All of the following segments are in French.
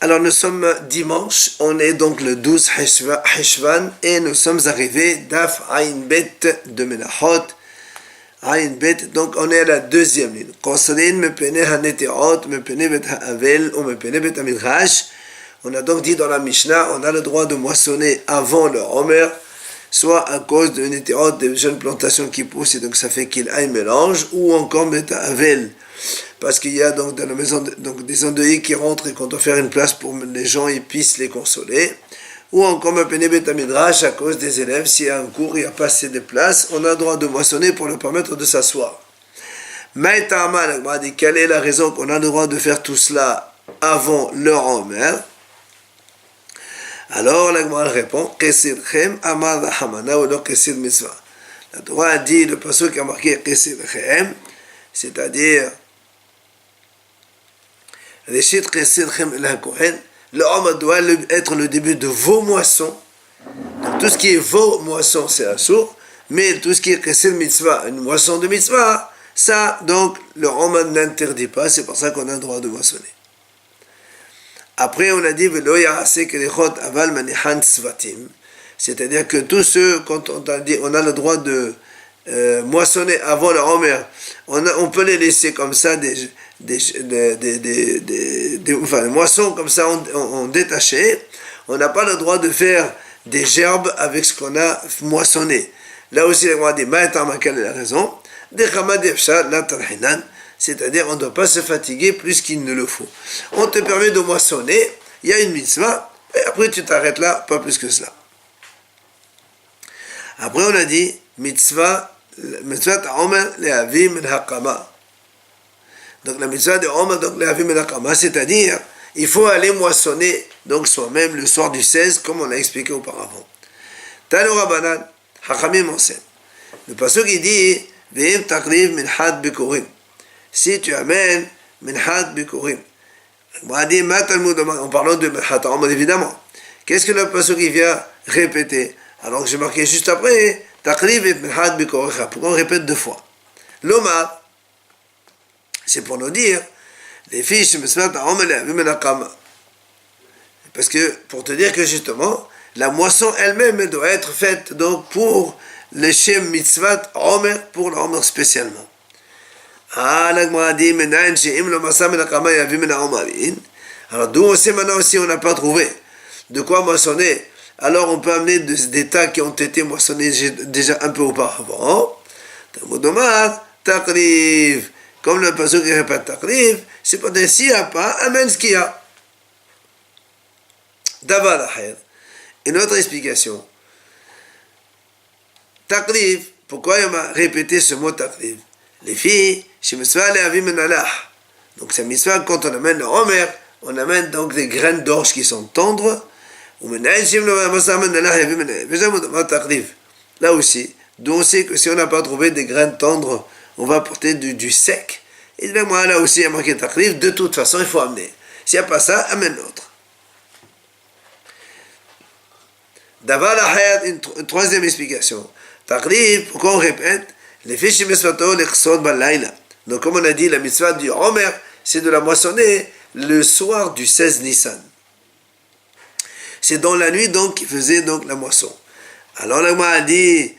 Alors nous sommes dimanche, on est donc le 12 Heshvan et nous sommes arrivés d'Af Ain Bet de Menachot. Ain Bet, donc on est à la deuxième ligne. Konsolin mepene haneteot, mepene bet haavel ou mepene bet hamidrash. On a donc dit dans la Mishnah, on a le droit de moissonner avant le Homer, soit à cause de neteot, des jeunes plantations qui poussent et donc ça fait qu'il y a un mélange, ou encore bet haavel. Parce qu'il y a donc dans la maison donc des endeuillés qui rentrent et qu'on doit faire une place pour les gens et puissent les consoler. Ou encore Mepene Bet Midrash à cause des élèves, s'il y a un cours, il n'y a pas assez de place, on a le droit de moissonner pour leur permettre de s'asseoir. Maïtama, l'Agma dit quelle est la raison qu'on a le droit de faire tout cela avant leur Homer? Alors l'Agma répond Kesirchem Amar Hamana ou non Kesir Mitzvah. La Torah a dit, le passage qui a marqué Kesirchem, c'est-à-dire le homme doit être le début de vos moissons. Donc, tout ce qui est vos moissons, c'est assour. Mais tout ce qui est kesir mitzvah, une moisson de mitzvah, ça, donc, le homme n'interdit pas. C'est pour ça qu'on a le droit de moissonner. Après, on a dit c'est-à-dire que tous ceux, quand on a dit, on a le droit de moissonner avant le homer, on peut les laisser comme ça, des moissons comme ça en détaché. On n'a pas le droit de faire des gerbes avec ce qu'on a moissonné. Là aussi, on a dit quelle est la raison? C'est-à-dire on ne doit pas se fatiguer plus qu'il ne le faut. On te permet de moissonner, il y a une mitzvah, et après tu t'arrêtes là, pas plus que cela. Après on a dit mitzvah Omer le'avim min haqama. Donc la mitzvah de Omer, donc le'avim min haqama, c'est-à-dire il faut aller moissonner donc soi-même le soir du 16, comme on l'a expliqué auparavant. Tanu Rabbanan, Hachamim enseigne. Le pasuk il dit ve'im takriv min had bikurim. Si tu amènes min had bikurim. On a dit en parlant de min had Omer évidemment. Qu'est-ce que le pasuk il vient répéter? Alors que j'ai marqué juste après pourquoi on répète deux fois? L'Omar, c'est pour nous dire, les fiches, parce que, pour te dire que justement, la moisson elle-même elle doit être faite donc pour le Shem Mitzvat Omer, pour l'Omer spécialement. Ah, l'Agma a dit, alors d'où on sait maintenant aussi on n'a pas trouvé de quoi moissonner. Alors on peut amener des tas qui ont été moissonnés déjà un peu auparavant. Takriv. Comme le passage qui répète takriv, c'est pas s'il n'y a pas, amène ce qu'il y a. Davar ahir. Une autre explication. Takriv, pourquoi il m'a répété ce mot takriv? Les filles, chez Mitzvah le'avim menalah. Donc c'est Mitzvah, quand on amène le Homer, on amène donc des graines d'orge qui sont tendres. Là aussi, d'où on sait que si on n'a pas trouvé des graines tendres, on va apporter du sec. Et là aussi, il y a marqué takrif, de toute façon, il faut amener. S'il n'y a pas ça, amène l'autre. D'avoir la hayat, une troisième explication. Takrif, pourquoi on répète? Les fiches misvato, les chsod balayla. Donc, comme on a dit, la mitzvah du Homer, c'est de la moissonner le soir du 16 Nissan. C'est dans la nuit donc qu'il faisait donc la moisson. Alors l'Agma a dit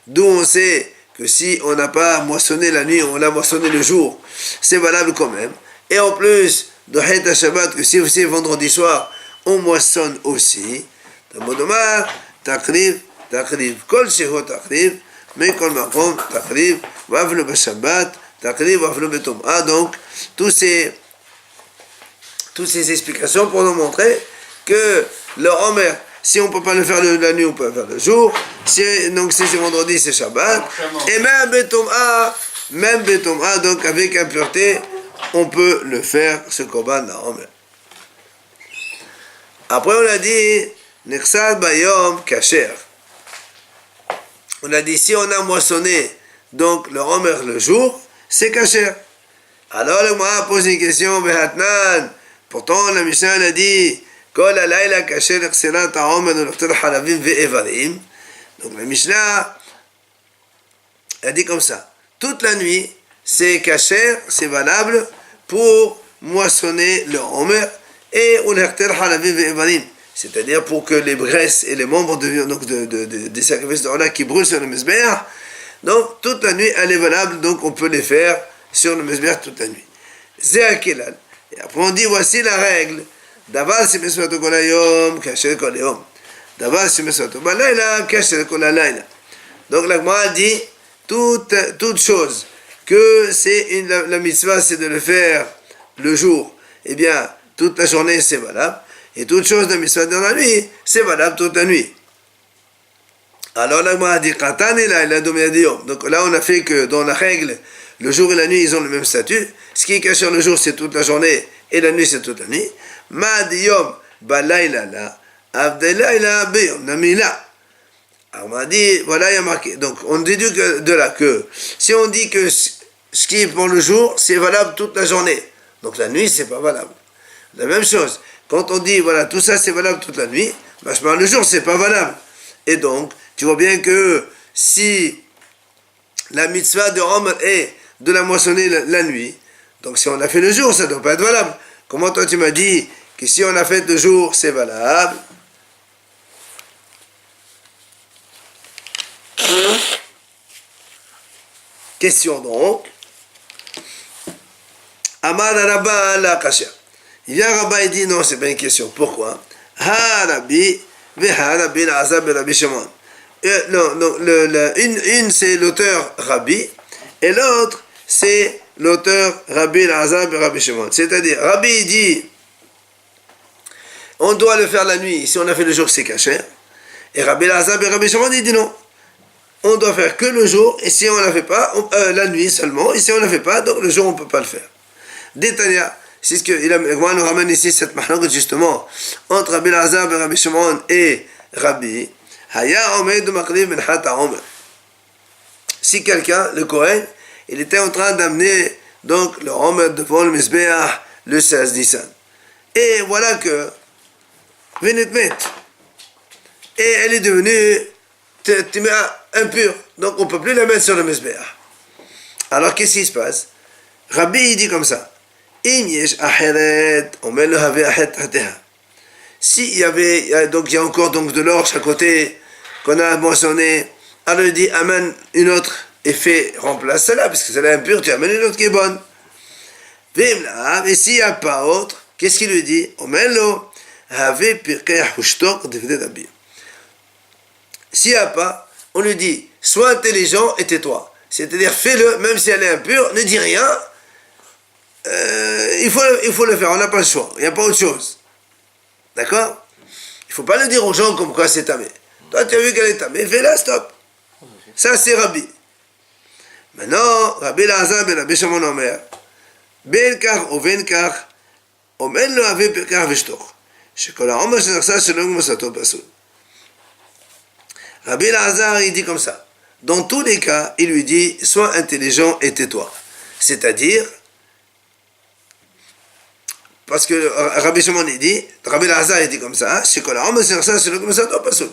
d'où on sait que si on n'a pas moissonné la nuit, on l'a moissonné le jour, c'est valable quand même. Et en plus, de Shabbat, que si c'est vendredi soir, on moissonne aussi. Takriv, kol sheho takriv, mais kol makom takriv, wavlo b'Shabbat, takriv, wavlo b'Tum'a. Donc, toutes ces explications pour nous montrer que le Homer, si on ne peut pas le faire la nuit, on peut le faire le jour. Donc si c'est vendredi, c'est Shabbat. Et même Betom'a, donc avec impureté, on peut le faire, ce Korban la Homer. Après on a dit, Nechsad Bayom Kacher. On a dit, si on a moissonné donc le Homer le jour, c'est Kacher. Alors le Moïse pose une question, Behatnan. Pourtant, la Mishnah a dit donc la Mishnah a dit comme ça. Toute la nuit, c'est kasher, c'est valable pour moissonner le homer et c'est-à-dire pour que les graisses et les membres des sacrifices de Hola qui brûlent sur le Mizbeach, donc toute la nuit elle est valable, donc on peut les faire sur le Mizbeach toute la nuit. Et après on dit voici la règle. Davar si mesvato kol hayom kasher kol hayom. Davar si mesvato balayla kasher kol halayla. Donc la Gemara dit toute chose que c'est la mitzvah c'est de le faire le jour, eh bien toute la journée c'est valable, et toute chose de mitzvah dans la nuit c'est valable toute la nuit. Alors la Gemara dit Katan et la domiadium. Donc là on a fait que dans la règle le jour et la nuit ils ont le même statut. Ce qui est caché le jour c'est toute la journée et la nuit c'est toute la nuit. Madiyom balayla la avdelayla beyom namila. Alors on a dit, voilà il y a marqué. Donc on déduit de là que si on dit que ce qui est pour le jour c'est valable toute la journée, donc la nuit c'est pas valable. La même chose, quand on dit voilà tout ça c'est valable toute la nuit, le jour c'est pas valable. Et donc tu vois bien que si la mitzvah de Homer est de la moissonner la nuit, donc si on l'a fait le jour ça doit pas être valable. Comment toi tu m'as dit que si on l'a fait le jour c'est valable? Question donc. Amar Rabba la kasha. Il vient Rabba et dit non, c'est pas une question. Pourquoi? Ha Rabbi, veha Rabbi l'Azab et Rabbi Shimon. Non, une c'est l'auteur Rabbi et l'autre c'est l'auteur Rabbi l'Azab et Rabbi Shimon. C'est-à-dire, Rabbi dit on doit le faire la nuit. Si on a fait le jour, c'est caché. Et Rabbi l'Azab et Rabbi Shimon dit non. On doit faire que le jour, et si on ne la fait pas, la nuit seulement, et si on ne la fait pas, donc le jour on ne peut pas le faire. Détania, c'est ce que Gouan nous ramène ici, cette mahlouk justement, entre Rabbi Lazar et Rabbi Shimon et Rabbi, Haya Omed Maqliv Ben Hata Omer. Si quelqu'un, le Kohen, il était en train d'amener donc le Omer devant le Mizbeach le 16 Nissan. Et voilà que, Venet met, et elle est devenue impure, donc on ne peut plus la mettre sur le Mizbeach. Alors qu'est-ce qui se passe? Rabbi il dit comme ça, s'il y avait, donc il y a encore donc de l'orge à côté qu'on a moissonné, alors il dit amène une autre et remplace celle-là, parce que celle-là est impure, tu amènes une autre qui est bonne. Et s'il n'y a pas autre, qu'est-ce qu'il lui dit? S'il n'y a pas, on lui dit, sois intelligent et tais-toi. C'est-à-dire, fais-le, même si elle est impure, ne dis rien. Il faut le faire, on n'a pas le choix, il n'y a pas autre chose. D'accord? Il ne faut pas le dire aux gens comme quoi c'est tamé. Toi, tu as vu qu'elle est tamée, fais-la, stop. Ça, c'est Rabbi. Maintenant, Rabbi Lazar ben Rabbi Shimon Omer, ben kach ou ben kach, omen lo ave perkach veshtoch. Shekol ha'omer shenachsa shelo gmosato pasul. Rabbi Lazar, il dit comme ça. Dans tous les cas, il lui dit, sois intelligent et tais-toi. C'est-à-dire, parce que Rabbi Shimon, il dit, Rabbi Lazar, il dit comme ça,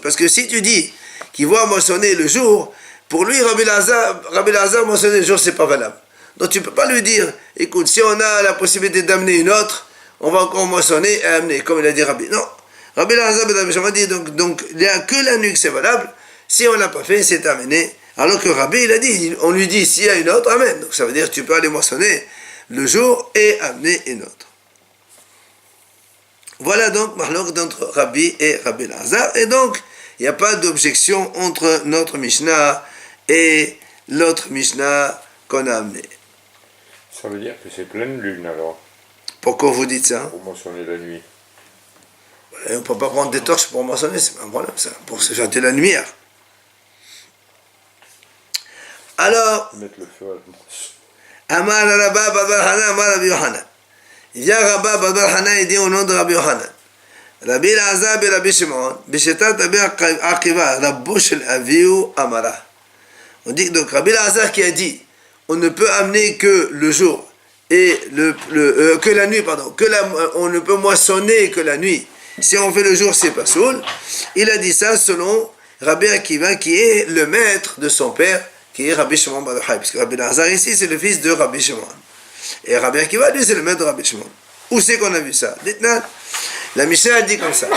parce que si tu dis qu'il va moissonner le jour, pour lui, Rabbi Lazar, moissonner le jour, c'est pas valable. Donc tu ne peux pas lui dire, écoute, si on a la possibilité d'amener une autre, on va encore moissonner et amener, comme il a dit Rabbi. Non. Rabbi Lazar, Rabbi Shimon dit, donc il n'y a que la nuit que c'est valable. Si on ne l'a pas fait, c'est terminé. Alors que Rabbi, il a dit, on lui dit, s'il y a une autre, amène. Donc ça veut dire que tu peux aller moissonner le jour et amener une autre. Voilà donc mahlok entre Rabbi et Rabbi Lazar. Et donc, il n'y a pas d'objection entre notre Mishnah et l'autre Mishnah qu'on a amené. Ça veut dire que c'est pleine lune alors. Pourquoi vous dites ça? Pour mentionner la nuit. On ne peut pas prendre des torches pour mentionner, c'est pas un problème ça, pour se faire de la lumière. Alors, mettre le feu à la manche. Amar Rabba Babar Hana, Amar Rabbi Yohanan. Il vient Rabba Babar Hana, il dit au nom de Rabbi Yohanan. Rabbi Lazar et Rabbi Shimon, Bishetat Rabbi Akiva, Rabbo Shel Avihu Amara. On dit donc Rabbi Lazar qui a dit, on ne peut amener que le jour et que la nuit, pardon, on ne peut moissonner que la nuit. Si on fait le jour, c'est pas soul. Il a dit ça selon Rabbi Akiva, qui est le maître de son père, qui est Rabbi Shimon Bar Yochai, puisque Rabbi Elazar ici, c'est le fils de Rabbi Shimon. Et Rabbi Akiva, lui, c'est le maître de Rabbi Shimon. Où c'est qu'on a vu ça? Dites-nous. La Mishnah dit comme ça.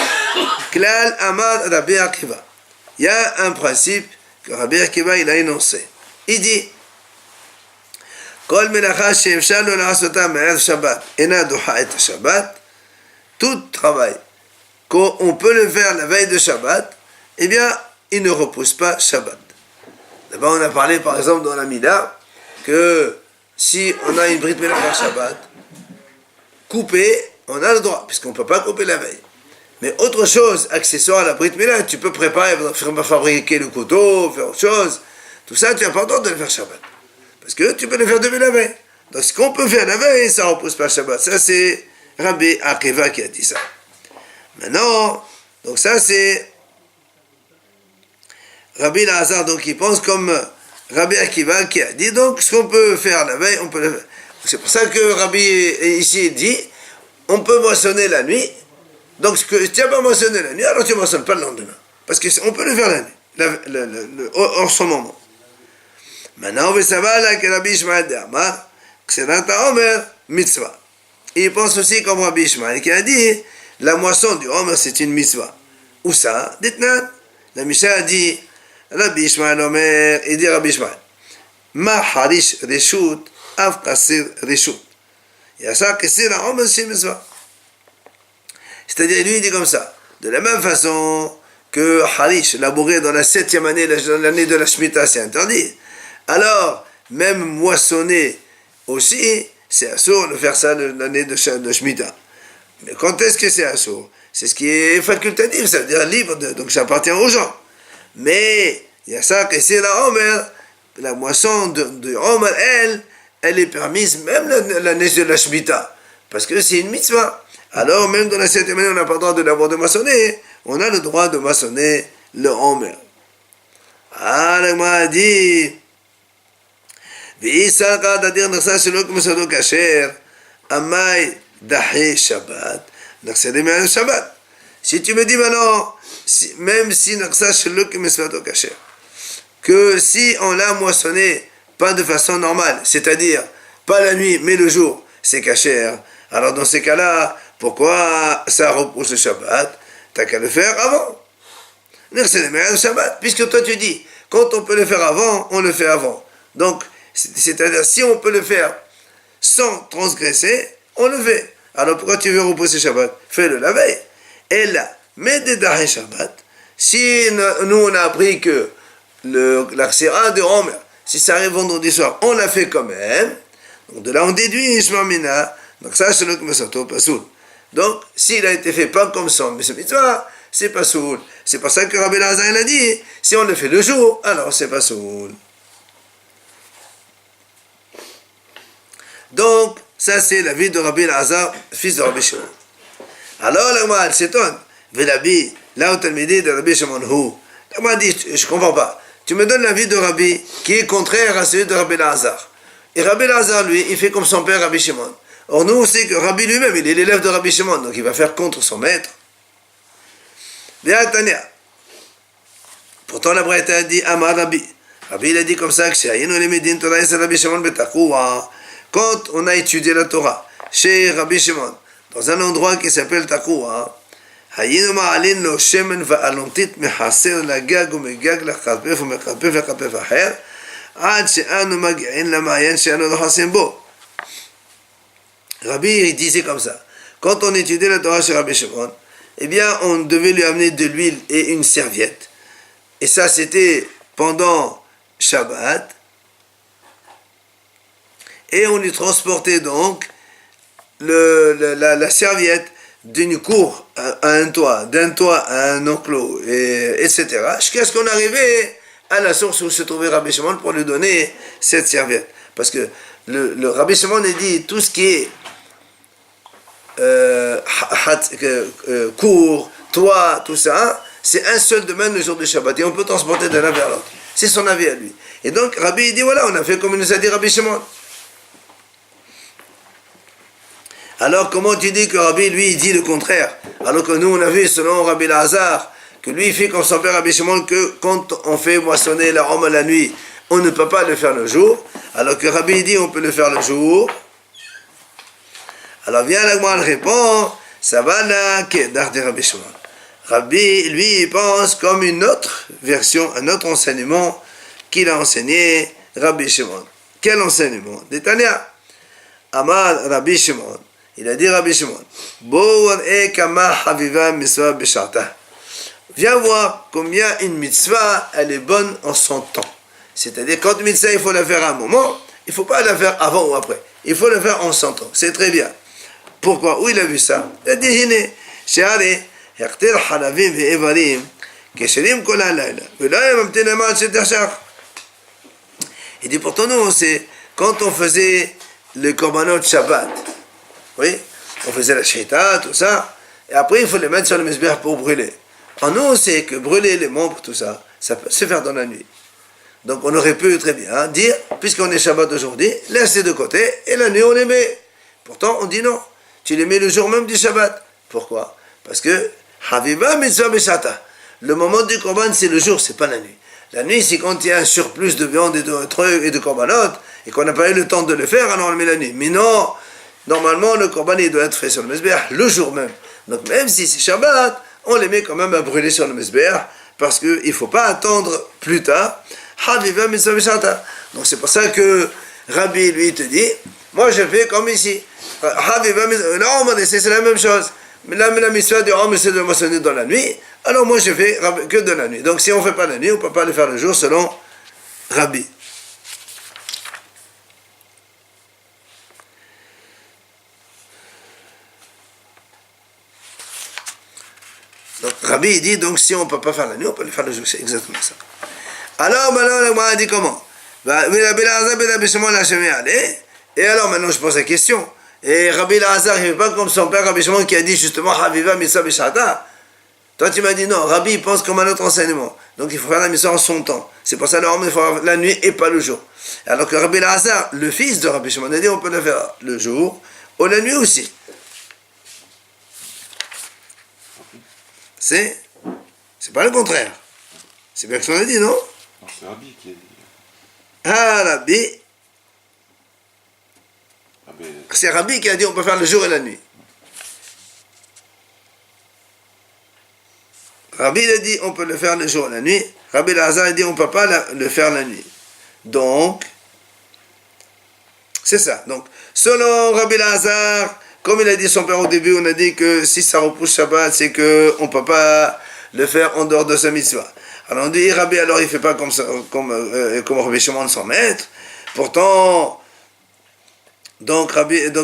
Klal Amar Rabbi Akiva. Il y a un principe que Rabbi Akiva il a énoncé. Il dit Kol melacha she'efshar lo la'asota me'erev Shabbat ena doha et Shabbat. Tout travail qu'on peut le faire la veille de Shabbat, eh bien, il ne repousse pas Shabbat. D'abord, on a parlé par exemple dans la Mida que si on a une Brit Mila par Shabbat, couper, on a le droit, puisqu'on ne peut pas couper la veille. Mais autre chose, accessoire à la Brit Mila, tu peux préparer, fabriquer le couteau, faire autre chose. Tout ça, tu n'as pas le droit de le faire Shabbat. Parce que tu peux le faire depuis la veille. Donc ce qu'on peut faire la veille, ça ne repousse pas Shabbat. Ça, c'est Rabbi Akiva qui a dit ça. Maintenant, donc ça, c'est Rabbi Elazar, donc il pense comme Rabbi Akiva qui a dit, donc ce qu'on peut faire la veille, on peut le faire. C'est pour ça que Rabbi ici dit, on peut moissonner la nuit. Donc ce que tu n'as pas moissonné la nuit, alors tu ne moissonnes pas le lendemain. Parce qu'on peut le faire la nuit, en ce moment. Maintenant, on veut savoir là que Rabbi Ishmael d'Amar, que c'est dans ta Omer, mitzvah. Et il pense aussi comme Rabbi Ishmael qui a dit, la moisson du Omer c'est une mitzvah. Où ça? Dites-nous. La Mishnah a dit, Rabbi Ishmael Omer, il dit Rabbi Ishmael, Ma harish reshut, av kasir reshut. Il y a ça, kasir la Omer c'est une mitzvah. C'est-à-dire, lui il dit comme ça, de la même façon que harish, labourer dans la 7e année, l'année de la Shemitah, c'est interdit. Alors, même moissonner aussi, c'est assourd de faire ça l'année de Shemitah. Mais quand est-ce que c'est assourd? C'est ce qui est facultatif, ça veut dire libre, donc ça appartient aux gens. Mais, il y a ça que c'est la Omer, la moisson de Omer, elle est permise même l'année de la Shemitah, parce que c'est une mitzvah. Alors, même dans la 7e année, on n'a pas le droit de l'avoir de moissonner, on a le droit de moissonner le Omer. Ah, la Gemara dit, si tu me dis maintenant, même si que si on l'a moissonné pas de façon normale, c'est-à-dire pas la nuit mais le jour, c'est kasher, alors dans ces cas-là, pourquoi ça repousse le Shabbat? T'as qu'à le faire avant. Puisque toi tu dis, quand on peut le faire avant, on le fait avant. Donc, c'est-à-dire, si on peut le faire sans transgresser, on le fait. Alors pourquoi tu veux repousser Shabbat? Fais-le la veille. Et là, mais des Dahi Shabbat, si nous on a appris que la Ksira de Omer, si ça arrive vendredi soir, on l'a fait quand même. Donc de là on déduit Ishmamina. Donc ça c'est le Kmesato Pasoul. Donc s'il a été fait pas comme ça, mais c'est Pasoul. C'est pour ça que Rabbi Elazar a dit, si on le fait le jour, alors c'est Pasoul. Donc, ça c'est la vie de Rabbi Elazar, fils de Rabbi Shimon. Alors, la Gemara, elle s'étonne. Vélabi, là où tu me dis de Rabbi Shimon, où? La Gemara dit, je ne comprends pas. Tu me donnes la vie de Rabbi qui est contraire à celui de Rabbi Elazar. Et Rabbi Elazar, lui, il fait comme son père Rabbi Shimon. Or, nous, on sait que Rabbi lui-même, il est l'élève de Rabbi Shimon, donc il va faire contre son maître. Bien, Tania. Pourtant, la Braïta a dit, Amar Rabbi. Rabbi, il a dit comme ça, que c'est Aïnou les Médine, Torah, c'est Rabbi Shimon Betakoua. Quand on a étudié la Torah chez Rabbi Shimon, dans un endroit qui s'appelle Takoua, היינו מעלין לו שמן ואלונתית מחסר לגג ומגג לחרפף ומחרפף לחרפף אחר, עד שאנו מגיעים למעיין שאנו לא חסים בו. Rabbi il disait comme ça, quand on étudiait la Torah chez Rabbi Shimon, eh bien on devait lui amener de l'huile et une serviette. Et ça c'était pendant Shabbat. Et on lui transportait donc la serviette d'une cour à un toit, d'un toit à un enclos, etc. Jusqu'à ce qu'on arrivait à la source où se trouvait Rabbi Shimon pour lui donner cette serviette. Parce que le Rabbi Shimon a dit tout ce qui est cour, toit, tout ça, c'est un seul domaine le jour du Shabbat. Et on peut transporter de l'un vers l'autre. C'est son avis à lui. Et donc Rabbi il dit voilà, on a fait comme il nous a dit Rabbi Shimon. Alors comment tu dis que Rabbi, lui, il dit le contraire? Alors que nous, on a vu, selon Rabbi Elazar, que lui, il fait comme son père Rabbi Shimon, que quand on fait moissonner la Rome la nuit, on ne peut pas le faire le jour, alors que Rabbi dit on peut le faire le jour. Alors vient l'Agma, elle répond, Savana Kedar de Rabbi Shimon. Rabbi, lui, il pense comme une autre version, un autre enseignement qu'il a enseigné Rabbi Shimon. Quel enseignement? Détania. Amar Rabbi Shimon. Il a dit Rabbi Shimon, viens voir combien une mitzvah, elle est bonne en son temps. C'est-à-dire, quand une mitzvah, il faut la faire à un moment, il ne faut pas la faire avant ou après. Il faut la faire en son temps. C'est très bien. Pourquoi? Où il a vu ça? Il a dit, Hine, Sheare, Yaktir Halavim et Evarim, Kesherim Kolalala, il dit, pourtant, nous, on sait, quand on faisait le korbanot Shabbat, oui, on faisait la shita, tout ça, et après il faut les mettre sur le misbeh pour brûler. En nous, on sait que brûler les membres, tout ça, ça peut se faire dans la nuit. Donc on aurait pu très bien dire, puisqu'on est Shabbat aujourd'hui, laissez de côté, et la nuit on les met. Pourtant on dit non, tu les mets le jour même du Shabbat. Pourquoi? Parce que, Haviva mitzvah beshata, le moment du korban c'est le jour, c'est pas la nuit. La nuit, c'est quand il y a un surplus de viande et de trucs et de korbanot, et qu'on n'a pas eu le temps de le faire, alors on le met la nuit. Mais non, normalement, le korban, il doit être fait sur le mesbeh le jour même. Donc même si c'est Shabbat, on les met quand même à brûler sur le mesbeh, parce qu'il ne faut pas attendre plus tard. Donc c'est pour ça que Rabbi, lui, te dit, moi je fais comme ici. C'est la même chose. Mais la mitzvah du homme, c'est de moissonner dans la nuit. Alors moi je fais que de la nuit. Donc si on ne fait pas la nuit, on ne peut pas le faire le jour selon Rabbi. Donc Rabbi dit, donc si on ne peut pas faire la nuit, on peut le faire le jour. C'est exactement ça. Alors maintenant, la Gemara dit comment? Et alors maintenant je pose la question. Et Rabbi Lazar, il ne fait pas comme son père Rabbi Shimon qui a dit justement Haviva Mitzvah B'Shata. Toi tu m'as dit non, Rabbi il pense comme un autre enseignement. Donc il faut faire la mitzvah en son temps. C'est pour ça qu'il faut faire la nuit et pas le jour. Alors que Rabbi Lazar, le fils de Rabbi Shimon, a dit on peut le faire le jour ou la nuit aussi. C'est pas le contraire. C'est bien ce qu'on a dit, non? Non, c'est Rabbi qui a dit. Ah, Rabbi. Rabbi. C'est Rabbi qui a dit on peut faire le jour et la nuit. Rabbi il a dit on peut le faire le jour et la nuit. Rabbi Lazar a dit on ne peut pas le faire la nuit. Donc, c'est ça. Donc, selon Rabbi Lazar, comme il a dit son père au début, on a dit que si ça repousse Shabbat, c'est qu'on ne peut pas le faire en dehors de sa mitzvah. Alors on dit Rabbi, alors il ne fait pas comme Rabbi Shimon son maître. Pourtant, donc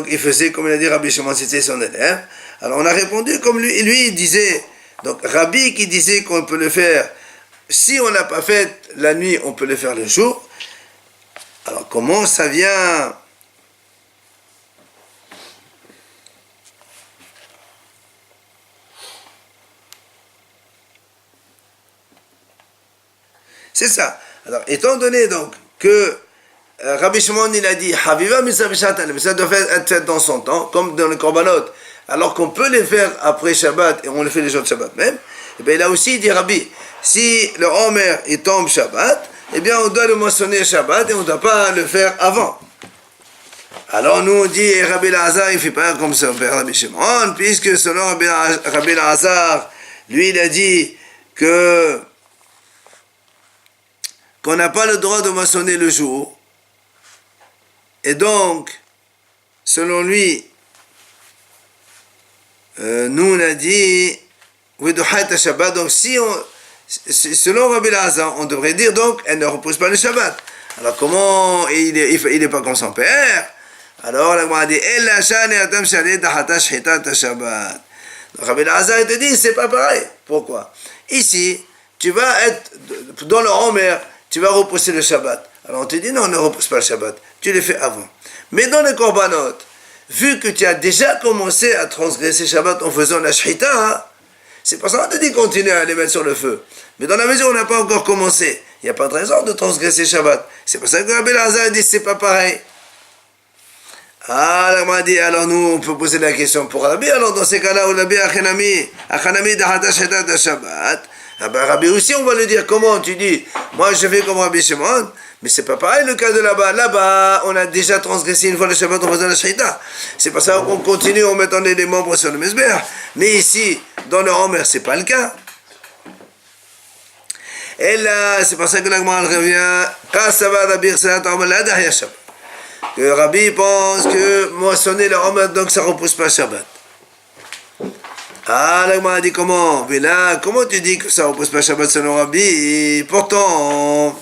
il faisait comme il a dit Rabbi Shimon, c'était son élève. Alors on a répondu comme lui il disait, donc Rabbi qui disait qu'on peut le faire, si on n'a pas fait la nuit, on peut le faire le jour. Alors comment ça vient? C'est ça. Alors, étant donné donc que Rabbi Shimon il a dit Haviva Mitzvah B'Shata, la mitzvah doit être faite dans son temps, comme dans les korbanot, alors qu'on peut les faire après Shabbat et on les fait les jours de Shabbat même, et bien il a aussi dit Rabbi, si le Homer il tombe Shabbat, eh bien on doit le moissonner Shabbat et on ne doit pas le faire avant. Alors nous on dit Rabbi Lazar il ne fait pas comme son père Rabbi Shimon, puisque selon Rabbi Lazar, lui il a dit qu'on n'a pas le droit de moissonner le jour. Et donc, selon lui, nous on a dit, donc si selon Rabbi Lazar, on devrait dire donc, elle ne repose pas le Shabbat. Alors comment, il n'est pas comme son père? Alors on a dit, donc Rabbi Lazar il te dit, c'est pas pareil. Pourquoi? Ici, tu vas être dans le Homer, tu vas repousser le Shabbat. Alors on te dit non, ne repousse pas le Shabbat, tu le fais avant. Mais dans les korbanot, vu que tu as déjà commencé à transgresser Shabbat en faisant la shhita, c'est pour ça qu'on te dit continue à les mettre sur le feu. Mais dans la mesure où on n'a pas encore commencé, il n'y a pas de raison de transgresser Shabbat. C'est pour ça que Rabbi Lazar dit c'est pas pareil. Ah, on m'a dit, alors nous on peut poser la question pour Rabbi, alors dans ces cas-là, où Rabbi Achanami dahata shhita Shabbat, ah ben Rabbi aussi on va lui dire comment tu dis, moi je fais comme Rabbi Shimon, Mais c'est pas pareil le cas de là-bas. Là-bas, on a déjà transgressé une fois le Shabbat en faisant la Shaita. C'est pour ça qu'on continue en mettant les membres sur le Mesber. Mais ici, dans le Homer, c'est pas le cas. Et là, c'est pour ça que l'Agma revient. Que Rabbi pense que moissonner le Homer, donc ça repousse pas Shabbat. Ah, l'Agma a dit comment? Mais là, comment tu dis que ça repousse pas Shabbat selon Rabbi? Pourtant,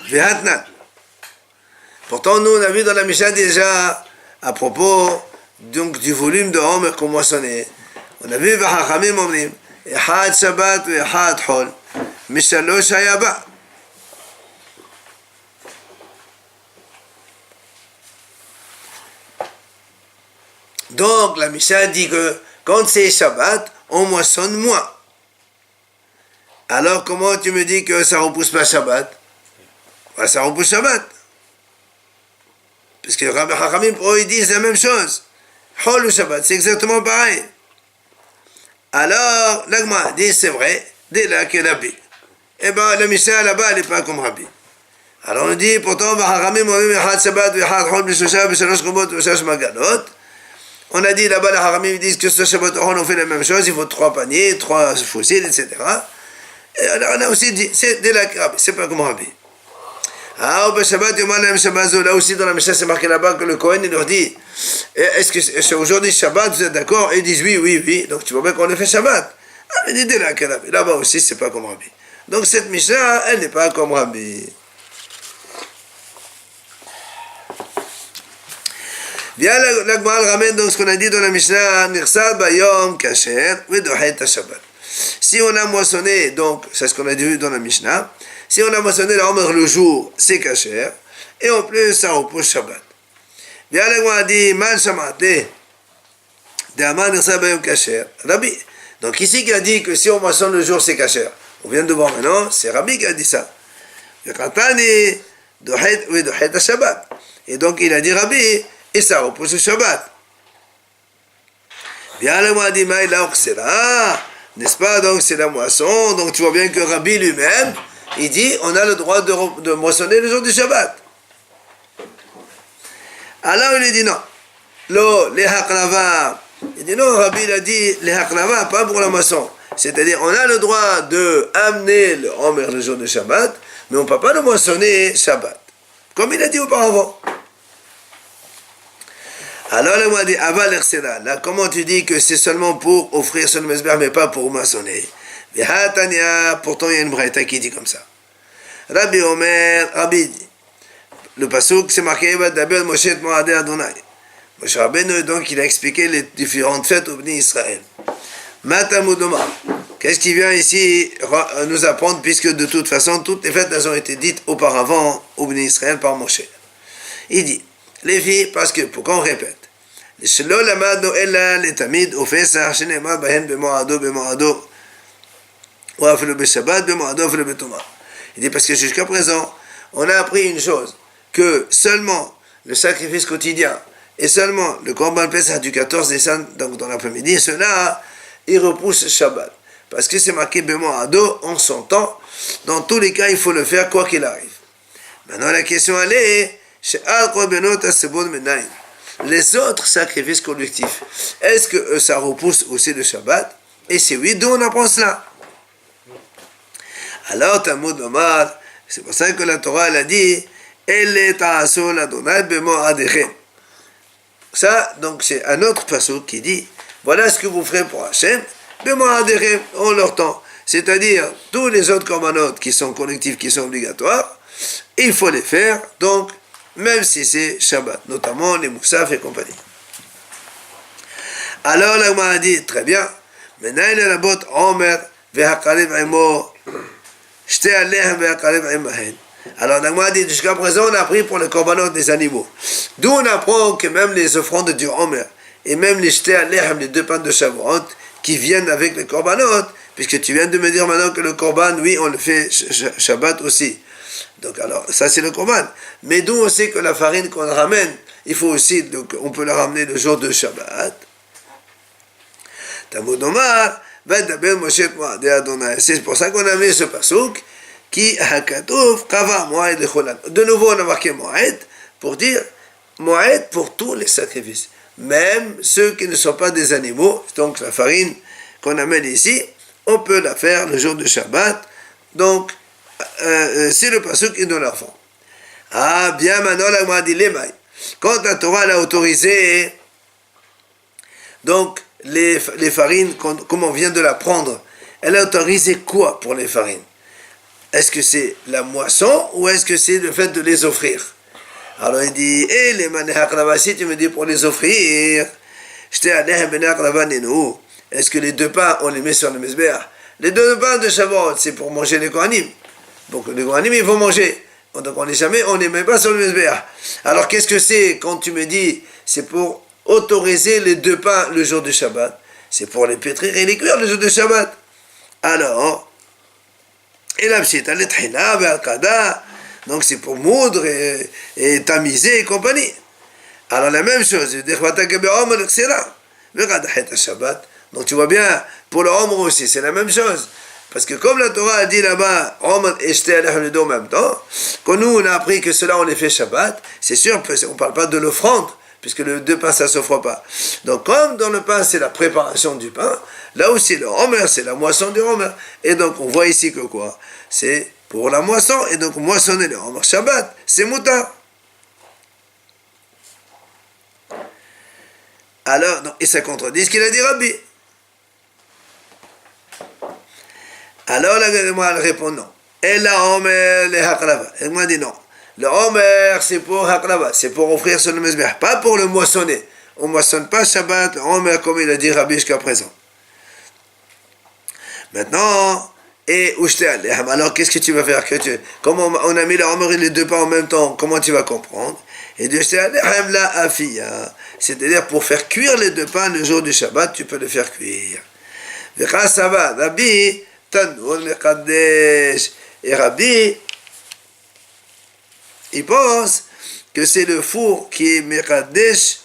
nous on a vu dans la Mishnah déjà à propos donc du volume de Homer qu'on moissonnait. On a vu Vachachamim omrim Echad Shabbat et Echad Hol Mishalosh Hayaba. Donc la Mishnah dit que quand c'est Shabbat, on moissonne moins. Alors comment tu me dis que ça repousse pas Shabbat? Ben, ça repousse Shabbat. Parce que Rabbi Hachamim, ils disent la même chose. Hol ou Shabbat, c'est exactement pareil. Alors, l'Agma dit, c'est vrai, dès là qu'il y a Rabbi. Eh bien, la Mishnah là-bas, elle n'est pas comme Rabbi. Alors on dit, pourtant, Hachamim, on a Shabbat, Hol, Bishosha, Bishalosh Komot, Bishosh Magalot. On a dit là-bas, les Hachamim disent que ce Shabbat, on fait la même chose, il faut 3 paniers, 3 fossiles, etc. Et alors on a aussi dit, c'est dès là qu'il y a Rabbi, c'est pas comme Rabbi. Ah, au Shabbat, là aussi dans la Mishnah, c'est marqué là-bas que le Kohen il leur dit est-ce que c'est aujourd'hui Shabbat, vous êtes d'accord? Et ils disent oui. Donc tu vois bien qu'on a fait Shabbat. Ah, mais dit là-bas aussi, c'est pas comme Rabbi. Donc cette Mishnah, elle n'est pas comme Rabbi. Bien, la Gemara ramène donc ce qu'on a dit dans la Mishnah Nirsad Bayom Kasher Vedohet Shabbat. Si on a moissonné, donc c'est ce qu'on a vu dans la Mishnah. Si on a moissonné la Homer le jour, c'est kasher, et en plus, ça repousse Shabbat. Bien, la dit, Man Shamate, de Aman Nirsa Bayom Kasher, Rabbi. Donc ici, qui a dit que si on moissonne le jour, c'est kasher. On vient de voir maintenant, c'est Rabbi qui a dit ça. Yekatani, Dohet Shabbat. Et donc, il a dit Rabbi, et ça repousse le Shabbat. Bien, la dit, Maïla Oksera, n'est-ce pas? Donc, c'est la moisson. Donc, tu vois bien que Rabbi lui-même, il dit, on a le droit de moissonner le jour du Shabbat. Alors il dit non. Les haqlava. Il dit non, Rabbi il a dit les haqlava, pas pour la moisson. C'est-à-dire, on a le droit de amener le Homer le jour du Shabbat, mais on ne peut pas le moissonner Shabbat. Comme il a dit auparavant. Alors il m'a dit, aval ersera. Là, comment tu dis que c'est seulement pour offrir sur le mesber, mais pas pour moissonner? Pourtant il y a une braïta qui dit comme ça. Rabbi Omer, Rabbi dit, le pasuk c'est marqué D'abel Moshe et Moadé Adonai. Moshe Rabbeinu, donc il a expliqué les différentes fêtes au Bnei Israël. Matamudoma, qu'est-ce qui vient ici nous apprendre, puisque de toute façon toutes les fêtes elles ont été dites auparavant au Bnei Israël par Moshe. Il dit, les filles, parce que, pourquoi on répète? Les shelo lamadno ella les tamid au Pesach shenemar bahen bemoado il dit parce que jusqu'à présent, on a appris une chose, que seulement le sacrifice quotidien et seulement le Korban Pesach du 14 décembre, donc dans l'après-midi, cela, il repousse Shabbat. Parce que c'est marqué Bemoado en son temps. Dans tous les cas, il faut le faire quoi qu'il arrive. Maintenant, la question elle est, les autres sacrifices collectifs, est-ce que ça repousse aussi le Shabbat? Et si oui, d'où on apprend cela? Alors, Talmud Omar, c'est pour ça que la Torah elle a dit ça, donc c'est un autre pasuk qui dit voilà ce que vous ferez pour Hachem, en leur temps. C'est-à-dire, tous les autres commandements qui sont collectifs, qui sont obligatoires, il faut les faire, donc, même si c'est Shabbat, notamment les Moussaf et compagnie. Alors, la Gemara a dit très bien, maintenant il est la botte Omer, Vehakarib Imo. Alors, Nagma dit, jusqu'à présent, on a pris pour les korbanot des animaux. D'où on apprend que même les offrandes du Homer, et même les jetés à l'air, les 2 pains de Shavuot, qui viennent avec les korbanot, puisque tu viens de me dire maintenant que le korban, oui, on le fait Shabbat aussi. Donc, alors, ça c'est le korban. Mais d'où on sait que la farine qu'on ramène, il faut aussi, donc, on peut la ramener le jour de Shabbat. Talmud Omar, c'est pour ça qu'on a mis ce pasuk Qui hakatouf kava moed lecholan. De nouveau, on a marqué moed pour dire moed pour tous les sacrifices, même ceux qui ne sont pas des animaux. Donc la farine qu'on amène ici, on peut la faire le jour de Shabbat. Donc c'est le pasuk qui donne l'enfant. Ah bien, maintenant la Gemara dit l'émail. Quand la Torah l'a autorisé, donc les farines, comme on vient de l'apprendre, elle a autorisé quoi pour les farines? Est-ce que c'est la moisson ou est-ce que c'est le fait de les offrir? Alors il dit, les manehak si tu me dis pour les offrir, est-ce que les deux pains, on les met sur le mezbeach? Les deux pains de Shavuot, c'est pour manger les Kohanim. Donc les Kohanim, ils vont manger. Donc on les met pas sur le mezbeach. Alors qu'est-ce que c'est quand tu me dis, c'est pour autoriser les deux pains le jour de Shabbat? C'est pour les pétrir et les cuire le jour de Shabbat. Alors, et la psita, les trina, al-kada, donc c'est pour moudre et tamiser et compagnie. Alors la même chose, donc tu vois bien, pour le homme aussi, c'est la même chose. Parce que comme la Torah a dit là-bas, en même temps, quand nous on a appris que cela on les fait Shabbat, c'est sûr, on ne parle pas de l'offrande, puisque le deux pains ça ne s'offre pas. Donc comme dans le pain c'est la préparation du pain, là aussi le homer c'est la moisson du homer. Et donc on voit ici que quoi? C'est pour la moisson, et donc moissonner le homer Shabbat, c'est moutar. Alors, non, et ça contredit ce qu'il a dit Rabbi. Alors la Gemara répond non. Et la homer le hakrava. Elle m'a dit non. Le homer c'est pour hakrava, c'est pour offrir sur le mezbeach, pas pour le moissonner. On ne moissonne pas Shabbat, le homer comme il a dit Rabbi jusqu'à présent. Maintenant, et alors qu'est-ce que tu vas faire? Comme on a mis le homer et les deux pains en même temps, comment tu vas comprendre? Et de la afiya, c'est-à-dire pour faire cuire les deux pains le jour du Shabbat, tu peux les faire cuire. Rabbi Tanur Mekadesh. Et Rabbi, il pense que c'est le four qui est Mekadesh,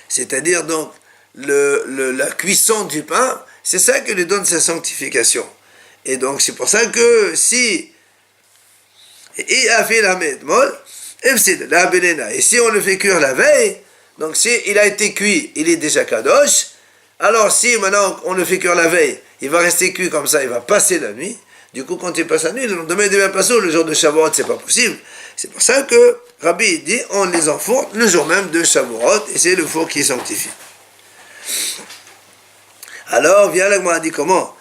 c'est-à-dire donc la cuisson du pain, c'est ça qui lui donne sa sanctification. Et donc c'est pour ça que si et a fait la méthmol, et si on le fait cuire la veille, donc si il a été cuit, il est déjà kadosh. Alors si maintenant on le fait cuire la veille, il va rester cuit comme ça, il va passer la nuit. Du coup, quand il passe la nuit, le lendemain il devient passer, le jour de Shavuot, c'est pas possible. C'est pour ça que Rabbi dit, on les enfourne le jour même de Shavuot, et c'est le four qui est sanctifié. Alors vient la Gemara dit comment?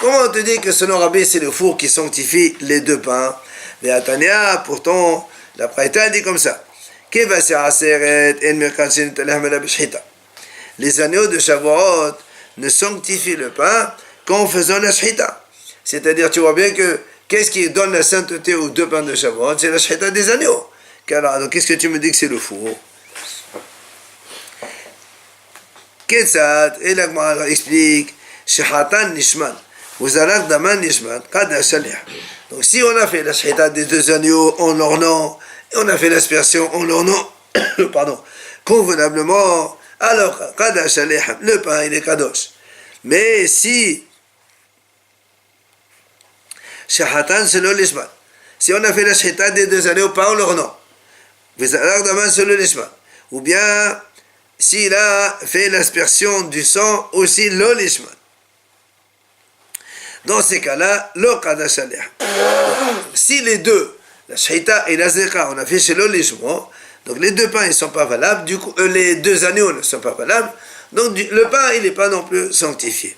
Comment on te dit que selon Rabbi c'est le four qui sanctifie les deux pains? Pourtant, la Braïta dit comme ça. Les agneaux de Shavuot ne sanctifient le pain qu'en faisant la shchita. C'est-à-dire, tu vois bien que qu'est-ce qui donne la sainteté aux deux pains de Shavuot? C'est la shchita des agneaux. Alors, qu'est-ce que tu me dis que c'est le four? Ketsat, et la Gemara explique, Shehatan Nishman, Uzalak Daman Nishman, Kada Shalih. Donc si on a fait la shchita des deux agneaux en l'ornant, et on a fait l'aspersion en l'ornant, pardon, convenablement, alors, Kada Shalih, le pain il est kadosh. Mais si, Shehatan c'est le Nishman, si on a fait la shchita des deux agneaux pas en l'ornant, Uzalak Daman c'est le Nishman, ou bien, s'il a fait l'aspersion du sang, aussi l'olishman. Dans ces cas-là, le Kadash Aleh. Si les deux, la Shaita et la Zeka, on a fait chez l'olishman, donc les deux pains ils ne sont pas valables, du coup, les deux agneaux ne sont pas valables, donc le pain il n'est pas non plus sanctifié.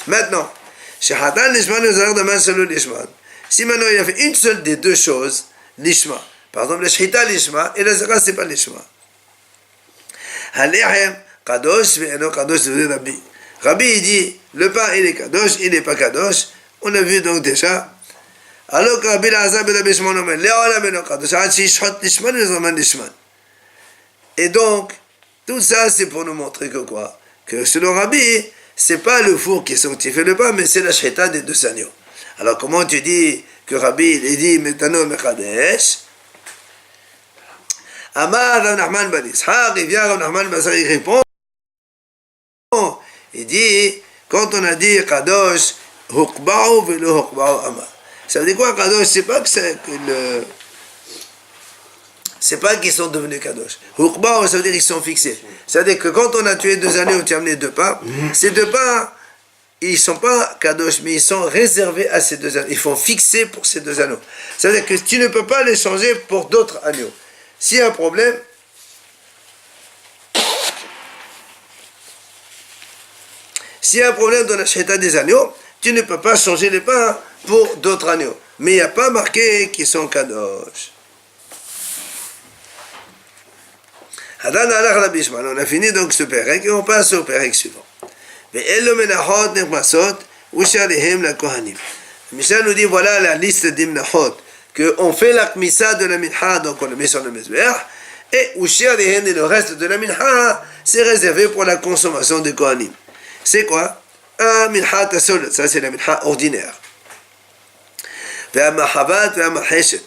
Maintenant, chez Hatan l'ishman, nous allons demain sur l'olishman. Si maintenant il a fait une seule des deux choses, l'ishma, par exemple la Shaita l'ishma et la Zeka c'est pas l'ishma. Halehem, kadosh, ve'eno kadosh, Rabbi. Rabbi, il dit, le pain, il est kadosh, il n'est pas kadosh. On a vu donc déjà. Alors que Rabbi Lazar ben Rabbi Shimon omer, le'olam eno kadosh, ad shishchot nishman, ve'zoman nishman. Et donc, tout ça, c'est pour nous montrer que quoi? Que selon Rabbi, c'est pas le four qui sanctifie le pain, mais c'est la shchita des deux agneaux. Alors, comment tu dis que Rabbi, il dit, metano mekadesh? Amar Rav Nachman ben Yitzhak, il vient Rav Nachman ben Yitzhak, il répond, il dit, quand on a dit Kadosh, Hukba'u velo hukba'u ama. Ça veut dire quoi, Kadosh? C'est pas que c'est que le... C'est pas qu'ils sont devenus Kadosh. Hukba'u, ça veut dire qu'ils sont fixés. C'est-à-dire que quand on a tué 2 agneaux, tu as amené 2 pains, ces 2 pains, ils ne sont pas Kadosh, mais ils sont réservés à ces 2 agneaux. Ils sont fixés pour ces 2 agneaux. C'est-à-dire que tu ne peux pas les changer pour d'autres agneaux. S'il y a un problème, dans la shahita des agneaux, tu ne peux pas changer les pains pour d'autres agneaux. Mais il n'y a pas marqué qu'ils sont Kadosh. Hadan alach Rabbi Shimon. On a fini donc ce pérec et on passe au pérec suivant. Ve'elo menachot nechmasot ushalehem la kohanim. Mishnah nous dit voilà la liste des menachot qu'on fait la kmissa de la mincha, donc on le met sur le mezbeach, et ushalehem et le reste de la mincha c'est réservé pour la consommation des kohanim. C'est quoi? Un mincha tasol, ça c'est la mincha ordinaire. Ve'amahavat ve'amaheshet.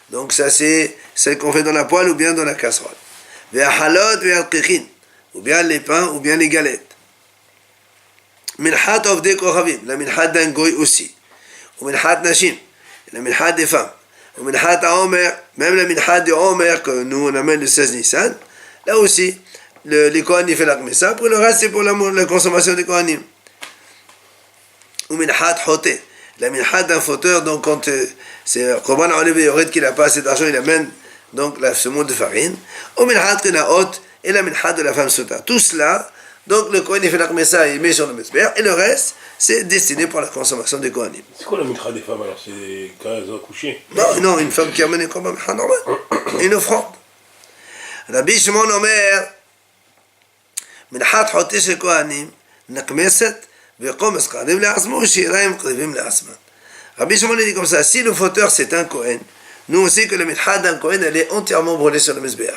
Donc ça c'est celle qu'on fait dans la poêle ou bien dans la casserole. Ve'ahalot ve'alkichin, ou bien les pains ou bien les galettes. Minhat ovdei kochavim, la minhat d'un goy aussi. Ou minhat nashim, la minhat des femmes. Ou minhat haomer, même la minhat de Homer que nous on amène le 16 Nissan, là aussi, les Kohanim fait la kmissa, pour le reste c'est pour la consommation des Kohanim. Ou minhat hoté, la minhat d'un fauteur, donc quand c'est Korban Olev Yored qui n'a pas assez d'argent, il amène donc la semoule de farine. Ou minhat kenaot, et la minhat de la femme sota. Tout cela, donc le Kohen il fait la kmessa, il met sur le mesber, et le reste, c'est destiné pour la consommation des Kohanim. C'est quoi la mincha des femmes alors? C'est quand elles ont accouché? Non, une femme qui amène un korban mincha normal, une offrande. Rabbi Shimon Omer, minchat hoté shel Kohanim, nakmeset, ve'chomes qadim le'asmo, shi'irayim qadivim le'asman. Rabbi Shimon dit comme ça, si le fauteur c'est un Kohen, nous on sait que le mincha d'un Kohen, elle est entièrement brûlée sur le mesber.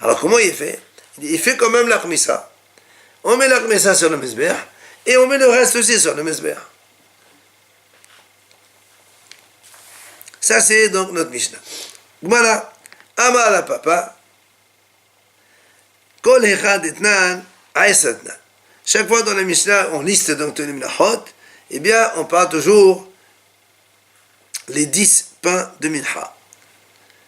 Alors comment il fait? Il fait quand même la kmissa. On met la kmissa sur le mesber et on met le reste aussi sur le mesber. Ça c'est donc notre Mishnah. Voilà. Amar la papa. Kol echad etnan aïsatnan. Chaque fois dans la Mishnah, on liste donc les minachot, eh bien on parle toujours les 10 pains de mincha.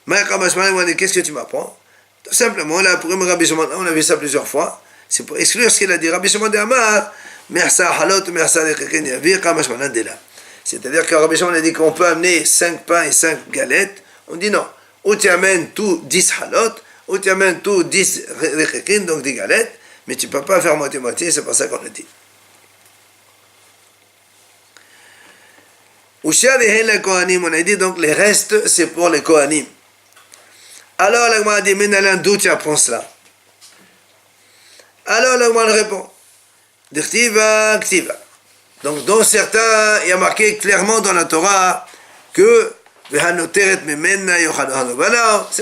Qu'est-ce que tu m'apprends? Tout simplement, là, pour Rabbi Shimon, on a vu ça plusieurs fois. C'est pour exclure ce qu'il a dit. Rabbi Shimon de Amar, Mersa halot, Mersa lechechen yavir, kamashmanan dela. C'est-à-dire que Rabbi Shimon a dit qu'on peut amener 5 pains et 5 galettes. On dit non. Ou tu amènes tout 10 halot, ou tu amènes tout 10 lechechen, donc 10 galettes, mais tu ne peux pas faire moitié-moitié, c'est pas ça qu'on a dit. Ushia vehen la kohanim, on a dit donc les restes, c'est pour les kohanim. Alors l'Agma a dit, mais d'où tu apprends cela? Alors l'Agma répond, d'Chtiva, Ktiva. Donc dans certains, il y a marqué clairement dans la Torah que c'est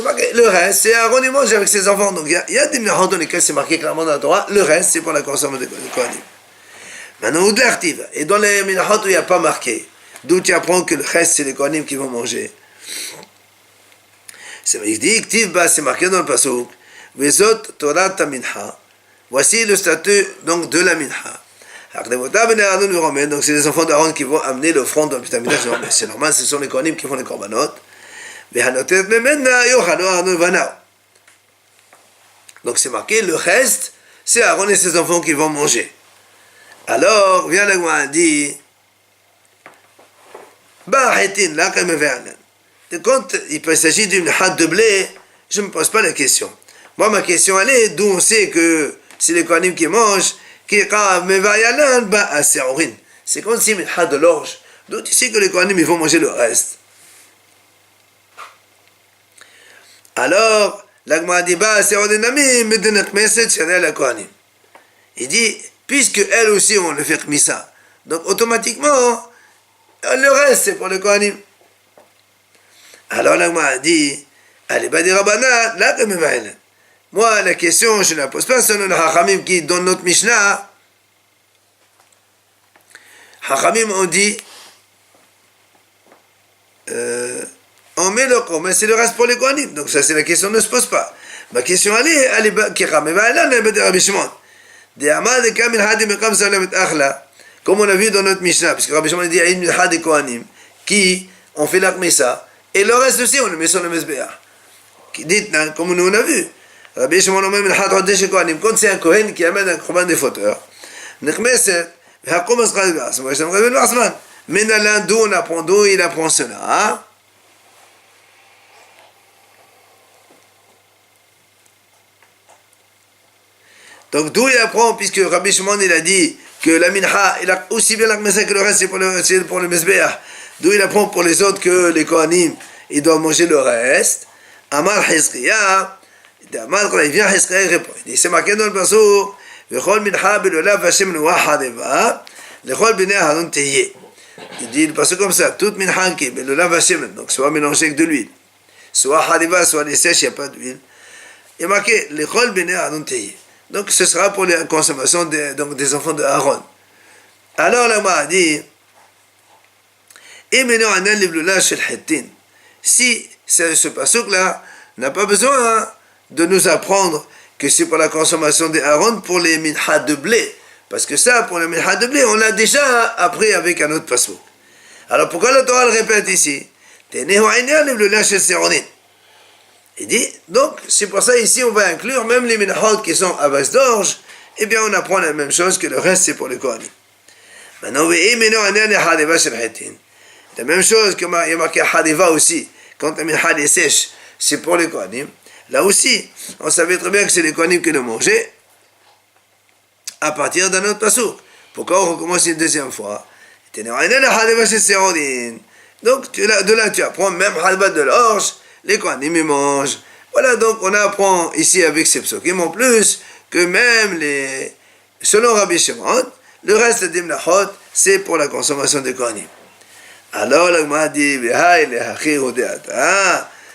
marqué, le reste, c'est Aaron il mange avec ses enfants. Donc il y a des minachot dans lesquels c'est marqué clairement dans la Torah, le reste c'est pour la consommation des Kohanim. Maintenant, ou de l'Achtiva. Et dans les minachot où il n'y a pas marqué, d'où tu apprends que le reste c'est les Kohanim qui vont manger? Il dit, c'est marqué dans le pasuk, Vezot Torah mincha. Voici le statut donc de la mincha. Donc c'est les enfants d'Aaron qui vont amener l'offrande dans le Beth Amikdash. C'est normal, ce sont les Kohanim qui font les korbanot. Donc c'est marqué, le reste, c'est Aaron et ses enfants qui vont manger. Alors, vient le Gouin dit, là, quand même, quand il s'agit d'une hâte de blé, je ne me pose pas la question. Moi, ma question, elle est, d'où on sait que c'est les Kohanim qui mangent, c'est comme si une hâte de l'orge. D'où tu sais que les Kohanim, ils vont manger le reste. Alors, l'Agma dit, il dit, puisque elle aussi, on le fait kmissa, donc automatiquement, le reste, c'est pour les Kohanim. Alors l'Agma a dit, allez, Badi Rabbanan, là, comme moi, la question, je ne la pose pas selon le Hachamim qui, dans notre Mishnah, Hachamim ont dit, on met le corps, mais c'est le reste pour les Kohanim. Donc ça, c'est la question, ne se pose pas. Ma question, elle est, comme on a vu dans notre Mishnah, puisque Rabbi Shimon dit, il y a une mincha des Kohanim, qui ont fait l'Akmessa, et le reste aussi, on le met sur le Mezbeach. Dites, hein, comme nous on a vu. Rabbi Shimon a même mincha des Kohanim, quand c'est un Kohen qui amène un korban des fauteurs, Nechmeset, Hakomas Chadibas, moi je t'aimerais bien le Varsman. Menalin, d'où il apprend cela, hein? Donc d'où il apprend, puisque Rabbi Shimon il a dit que la mincha, il a aussi bien la messa que le reste, c'est pour le Mezbeach. D'où il apprend pour les autres que les Kohanim, ils doivent manger le reste. Amar Hizkiya, il vient Hizkiya, il répond. Il dit, c'est marqué dans le pasuk, V'chol mincha belolav Hashem nuachadeva, l'chol b'nei Aaron teyeh. Il dit le pasuk comme ça, toute mincha qui est belolav Hashem, donc soit mélangé avec de l'huile, soit hadeva, soit les sèches, il n'y a pas d'huile. Il est marqué, l'chol b'nei Aaron teyeh. Donc ce sera pour la consommation des enfants de Aaron. Alors la a dit, si ce pasuk-là n'a pas besoin de nous apprendre que c'est pour la consommation des Aaron pour les mincha de blé. Parce que ça, pour les mincha de blé, on l'a déjà appris avec un autre pasuk. Alors pourquoi le Torah le répète ici? Il dit, donc, c'est pour ça ici on va inclure même les minachot qui sont à base d'orge, et bien on apprend la même chose que le reste c'est pour les Kohanim. Maintenant, la même chose qu'il y a marqué Hadeva aussi, quand la mincha est sèche, c'est pour les Kohanim. Là aussi, on savait très bien que c'est les Kohanim qui le mangeaient, à partir d'un autre pasuk. Pourquoi on recommence une deuxième fois? Donc, de là tu apprends même Hadeva de l'orge, les Kohanim ils mangent. Voilà, donc on apprend ici avec ces psukim en plus que même selon Rabbi Shimon, le reste des mlachot, c'est pour la consommation des Kohanim. Alors la Gemara dit,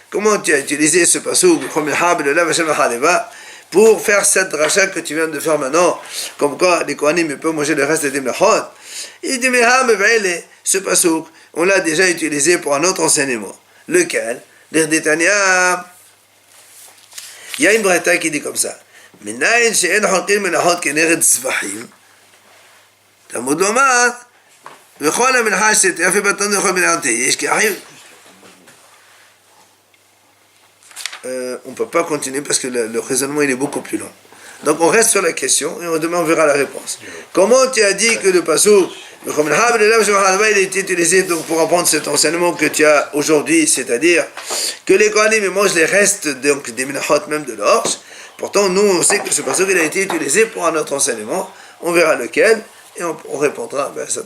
comment tu as utilisé ce pasuk pour faire cette dracha que tu viens de faire maintenant, comme quoi les Kohanim peuvent manger le reste des mlachot? Il dit, mais ce pasuk, on l'a déjà utilisé pour un autre enseignement. Lequel? Il y a une braïta qui dit comme ça. Minayin she'en cholkin menachot keneret zvachim. Talmud lomar, v'chol ha-mencha she'te'afi batan v'chol menachot yesh ki'achim. On ne peut pas continuer parce que le raisonnement il est beaucoup plus long. Donc on reste sur la question et demain on verra la réponse. Comment tu as dit que le pasuk il a été utilisé donc pour apprendre cet enseignement que tu as aujourd'hui, c'est-à-dire que les Kohanim mangent les restes donc, des minachot, même de l'orge. Pourtant, nous, on sait que ce pasuk il a été utilisé pour un autre enseignement. On verra lequel et on répondra à ça.